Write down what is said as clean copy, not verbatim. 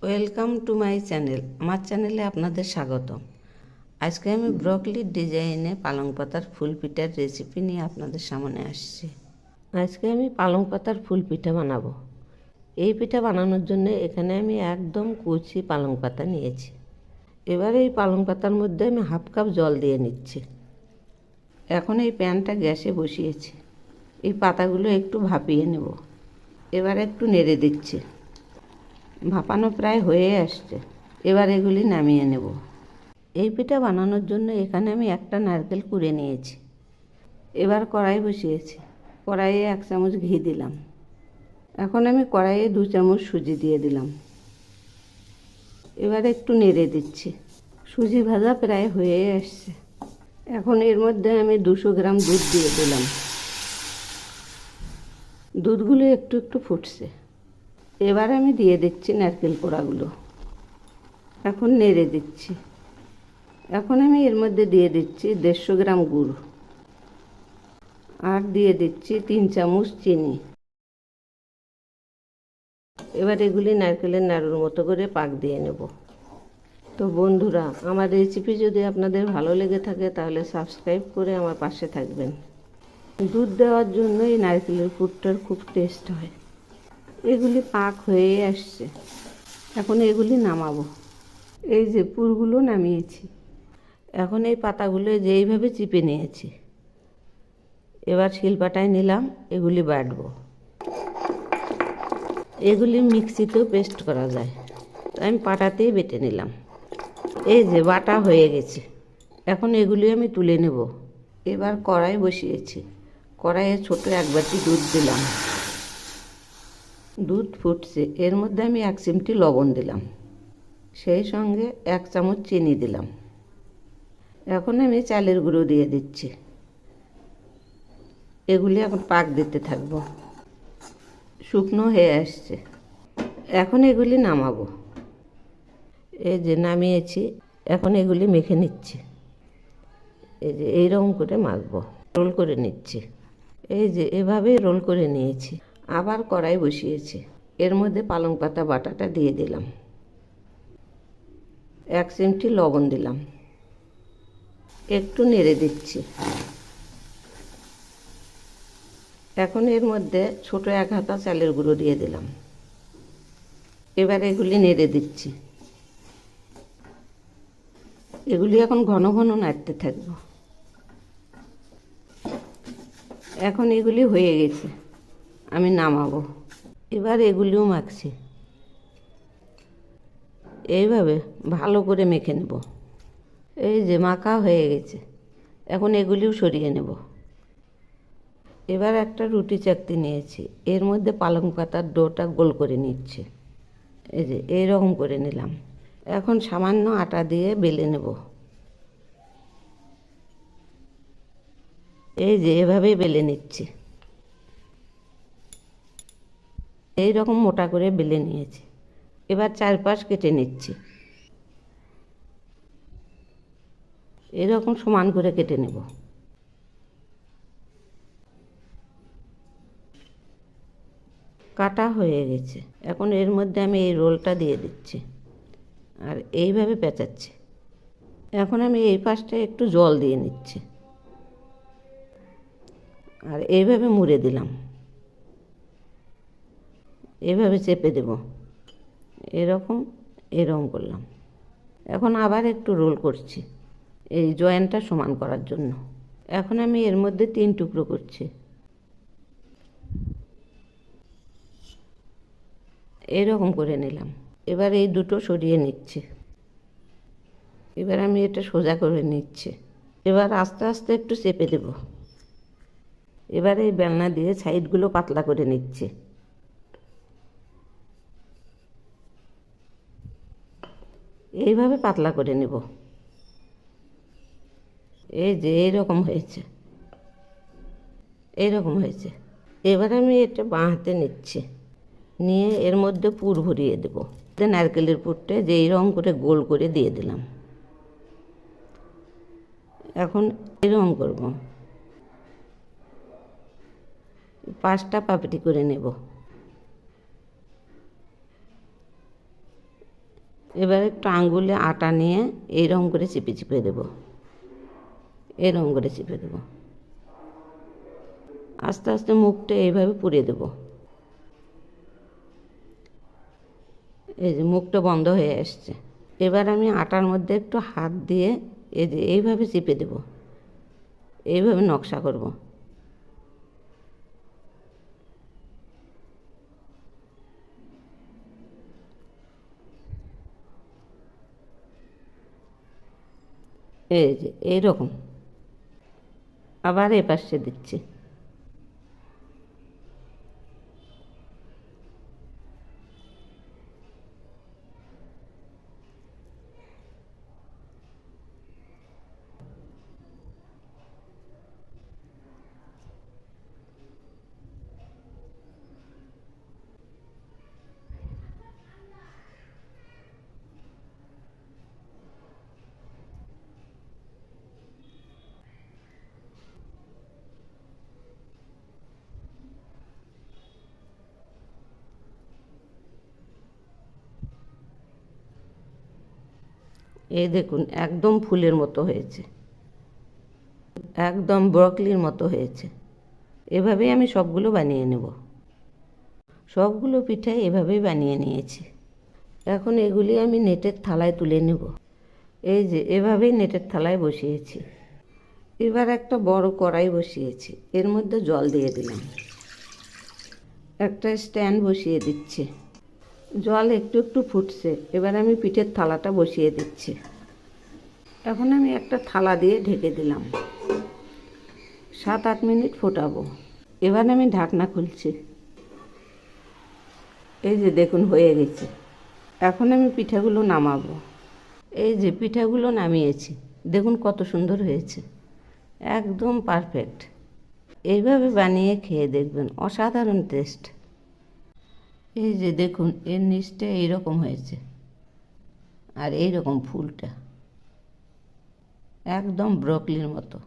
Welcome to my channel. আমার চ্যানেলে আপনাদের স্বাগতম। আজকে আমি ব্রকলির ডিজাইনে পালং পাতার ফুল পিঠার রেসিপি নিয়ে আপনাদের সামনে আসছি। আজকে আমি পালং পাতার ফুল পিঠা বানাবো। এই পিঠা বানানোর জন্য এখানে আমি একদম কুচি পালং পাতা নিয়েছি। এবার এই পালং পাতার মধ্যে আমি হাফ কাপ জল দিয়ে নিচ্ছি। এখন এই প্যানটা গ্যাসে বসিয়েছি। এই পাতাগুলো একটু ভাপিয়ে নেব। এবার একটু নেড়ে দিচ্ছি। ভাপানো প্রায় হয়ে আসছে। এবার এগুলি নামিয়ে নেব। এই পিঠা বানানোর জন্য এখানে আমি একটা নারকেল কুড়ে নিয়েছি। এবার কড়াই বসিয়েছি। কড়াইয়ে 1 চামচ ঘি দিলাম। এখন আমি কড়াইয়ে 2 চামচ সুজি দিয়ে দিলাম। এবার একটু নেড়ে দিচ্ছি। সুজি ভাজা প্রায় হয়ে আসছে। এখন এর মধ্যে আমি 200 গ্রাম দুধ দিয়ে দিলাম। দুধগুলো একটু একটু ফুটছে। এবার আমি দিয়ে দিচ্ছি নারকেল কোড়াগুলো। এখন নেড়ে দিচ্ছি। এখন আমি এর মধ্যে দিয়ে দিচ্ছি 150 গ্রাম গুড় আর দিয়ে দিচ্ছি 3 চামচ চিনি। এবার এগুলি নারকেলের নাড়ুর মতো করে পাক দিয়ে নেব। তো বন্ধুরা, আমার রেসিপি যদি আপনাদের ভালো লেগে থাকে তাহলে সাবস্ক্রাইব করে আমার পাশে থাকবেন। দুধ দেওয়ার জন্য এই নারকেলের পুরটার খুব টেস্ট হয়। এগুলি পাক হয়ে আসছে। এখন এগুলি নামাবো। এই যে পুরগুলো নামিয়েছি। এখন এই পাতাগুলো যেইভাবে চিপে নিয়েছি। এবার শিলপাটায় নিলাম, এগুলি বাটবো। এগুলি মিক্সিতেও পেস্ট করা যায়, তো আমি পাটাতেই বেটে নিলাম। এই যে বাটা হয়ে গেছে। এখন এগুলি আমি তুলে নেব। এবার কড়াই বসিয়েছি। কড়াইয়ে ছোট 1 বাটি দুধ দিলাম। দুধ ফুটছে। এর মধ্যে আমি 1 চিমটি লবণ দিলাম। সেই সঙ্গে 1 চামচ চিনি দিলাম। এখন আমি চালের গুঁড়ো দিয়ে দিচ্ছি। এগুলি এখন পাক দিতে থাকবো। শুকনো হয়ে আসছে। এখন এগুলি নামাবো। এই যে নামিয়েছি। এখন এগুলি মেখে নিচ্ছি। এই যে এইরকম করে মাখবো। রোল করে নিচ্ছি। এই যে এভাবে রোল করে নিয়েছি। আবার কড়াই বসিয়েছি। এর মধ্যে পালং পাতা বাটাটা দিয়ে দিলাম। 1 চিমটি লবণ দিলাম। একটু নেড়ে দিচ্ছি। এখন এর মধ্যে ছোট 1 হাতা চালের গুঁড়ো দিয়ে দিলাম। এবার এগুলি নেড়ে দিচ্ছি। এগুলি এখন ঘন ঘন নাড়তে থাকবো। এখন এগুলি হয়ে গেছে, আমি নামাবো। এবার এগুলিও মাখছি। এইভাবে ভালো করে মেখে নেব। এই যে মাখা হয়ে গেছে। এখন এগুলিও সরিয়ে নেব। এবার একটা রুটি চাকতি নিয়েছি। এর মধ্যে পালং পাতার ডোটা গোল করে নিচ্ছি। এই যে এইরকম করে নিলাম। এখন সামান্য আটা দিয়ে বেলে নেব। এই যে এভাবেই বেলে নিচ্ছি। এই রকম মোটা করে বেলে নিয়েছি। এবার 4 পাশ কেটে নিচ্ছি। এরকম সমান করে কেটে নেব। কাটা হয়ে গেছে। এখন এর মধ্যে আমি এই রোলটা দিয়ে দিচ্ছি আর এইভাবে পেঁচাচ্ছি। এখন আমি এই পাশটা একটু জল দিয়ে নিচ্ছি আর এইভাবে মুড়ে দিলাম। এইভাবে চেপে দেব। এরকম করলাম। এখন আবার একটু রোল করছি এই জয়েন্টটা সমান করার জন্য। এখন আমি এর মধ্যে 3 টুকরো করছি। এরকম করে নিলাম। এবার এই দুটো সরিয়ে নিচ্ছি। এবার আমি এটা সোজা করে নিচ্ছি। এবার আস্তে আস্তে একটু চেপে দেব। এবার এই বেলনা দিয়ে সাইডগুলো পাতলা করে নিচ্ছি। এইভাবে পাতলা করে নেব। এই যে এইরকম হয়েছে। এইরকম হয়েছে। এবার আমি এটা বাঁ হাতে নিচ্ছি। নিয়ে এর মধ্যে পুর ভরিয়ে দেব। নারকেলের পুরটা যে এইরকম করে গোল করে দিয়ে দিলাম। এখন এরকম করব। 5টা পাপড়ি করে নেব। এবার একটু আঙ্গুলে আটা নিয়ে এইরকম করে চিপে চিপে দেবো, এরকম করে চিপে দেবো। আস্তে আস্তে মুখটা এইভাবে পুড়িয়ে দেবো। এই যে মুখটা বন্ধ হয়ে আসছে। এবার আমি আটার মধ্যে একটু হাত দিয়ে এই যে এইভাবে চিপে দেবো, এইভাবে নকশা করব। এই যে এইরকম। আবার এ পাশে দিচ্ছি। এই দেখুন একদম ফুলের মতো হয়েছে, একদম ব্রকলির মতো হয়েছে। এভাবেই আমি সবগুলো বানিয়ে নেব। সবগুলো পিঠাই এভাবেই বানিয়ে নিয়েছি। এখন এগুলি আমি নেটের থালায় তুলে নেব। এই যে এভাবেই নেটের থালায় বসিয়েছি। এবার একটা বড় কড়াই বসিয়েছি, এর মধ্যে জল দিয়ে দিলাম। একটা স্ট্যান্ড বসিয়ে দিচ্ছি। জল একটু একটু ফুটছে, এবার আমি পিঠের থালাটা বসিয়ে দিচ্ছি। এখন আমি একটা থালা দিয়ে ঢেকে দিলাম। 7-8 মিনিট ফোটাবো। এবার আমি ঢাকনা খুলছি। এই যে দেখুন হয়ে গেছে। এখন আমি পিঠাগুলো নামাবো। এই যে পিঠাগুলো নামিয়েছি, দেখুন কত সুন্দর হয়েছে, একদম পারফেক্ট। এইভাবে বানিয়ে খেয়ে দেখবেন, অসাধারণ টেস্ট। এই যে দেখুন এর নিচটা এইরকম হয়েছে, আর এইরকম ফুলটা একদম ব্রকলির মতো।